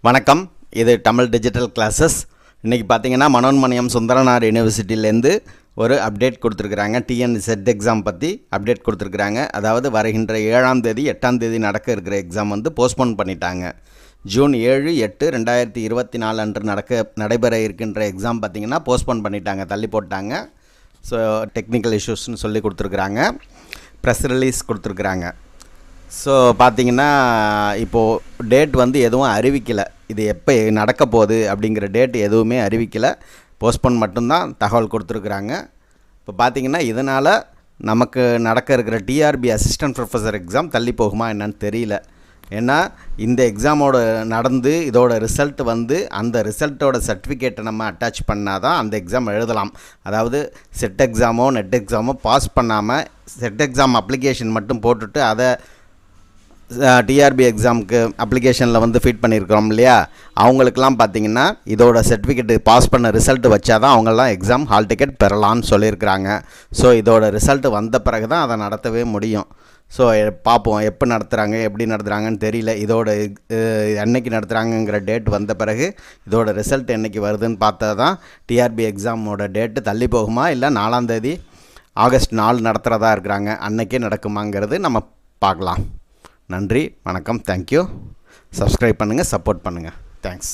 வணக்கம். இது Tamil digital classes. இன்றைக்கி பார்த்தீங்கன்னா மனோன்மணியம் சுந்தரனார் யூனிவர்சிட்டியிலேருந்து ஒரு அப்டேட் கொடுத்துருக்குறாங்க. டிஎன்செட் எக்ஸாம் பற்றி அப்டேட் கொடுத்துருக்குறாங்க. அதாவது வருகின்ற 7ஆம் தேதி 8ஆம் தேதி நடக்க இருக்கிற எக்ஸாம் போஸ்ட்போன் பண்ணிட்டாங்க. ஜூன் 7/8/2024 அன்று நடைபெற இருக்கின்ற எக்ஸாம் பார்த்திங்கன்னா போஸ்ட்போன் பண்ணிட்டாங்க, தள்ளி போட்டாங்க. ஸோ டெக்னிக்கல் இஷ்யூஸ்னு சொல்லி கொடுத்துருக்குறாங்க. ப்ரெஸ் ரிலீஸ் கொடுத்துருக்குறாங்க. ஸோ பார்த்திங்கன்னா இப்போது டேட் எதுவும் அறிவிக்கலை. இது எப்போ நடக்க போகுது அப்படிங்கிற டேட் எதுவுமே அறிவிக்கலை. போஸ்ட்போன் மட்டும்தான் தகவல் கொடுத்துருக்குறாங்க. இப்போ பார்த்திங்கன்னா இதனால் நமக்கு நடக்க இருக்கிற டிஆர்பி அசிஸ்டன்ட் ப்ரொஃபஸர் எக்ஸாம் தள்ளி போகுமா என்னன்னு தெரியல. ஏன்னா இந்த எக்ஸாமோட நடந்து இதோட ரிசல்ட் அந்த ரிசல்ட்டோட சர்டிஃபிகேட்டை நம்ம அட்டாச் பண்ணால் தான் அந்த எக்ஸாம் எழுதலாம். அதாவது செட் எக்ஸாமோ நெட் எக்ஸாமோ பாஸ் பண்ணாமல் செட் எக்ஸாம் அப்ளிகேஷன் மட்டும் போட்டுட்டு அதை டிஆர்பி எக்ஸாமுக்கு அப்ளிகேஷனில் ஃபீட் பண்ணியிருக்கிறோம் இல்லையா, அவங்களுக்கெல்லாம் பார்த்திங்கன்னா இதோட சர்டிஃபிகேட்டு பாஸ் பண்ண ரிசல்ட் வச்சா தான் அவங்களாம் எக்ஸாம் ஹால் டிக்கெட் பெறலான்னு சொல்லியிருக்கிறாங்க. ஸோ இதோட ரிசல்ட் வந்த பிறகு தான் அதை நடத்தவே முடியும். ஸோ பார்ப்போம் எப்போ நடத்துகிறாங்க, எப்படி நடத்துகிறாங்கன்னு தெரியல. இதோட என்றைக்கு நடத்துகிறாங்கங்கிற டேட் வந்த பிறகு இதோட ரிசல்ட் என்றைக்கு வருதுன்னு பார்த்தா தான் டிஆர்பி எக்ஸாமோட டேட்டு தள்ளி போகுமா இல்லை 4ஆம் தேதி ஆகஸ்ட் 4 நடத்துகிறதா இருக்கிறாங்க, அன்றைக்கே நடக்குமாங்கிறது நம்ம பார்க்கலாம். நன்றி, வணக்கம், தேங்க்யூ. சப்ஸ்கிரைப் பண்ணுங்கள், சப்போர்ட் பண்ணுங்கள். தேங்க்ஸ்.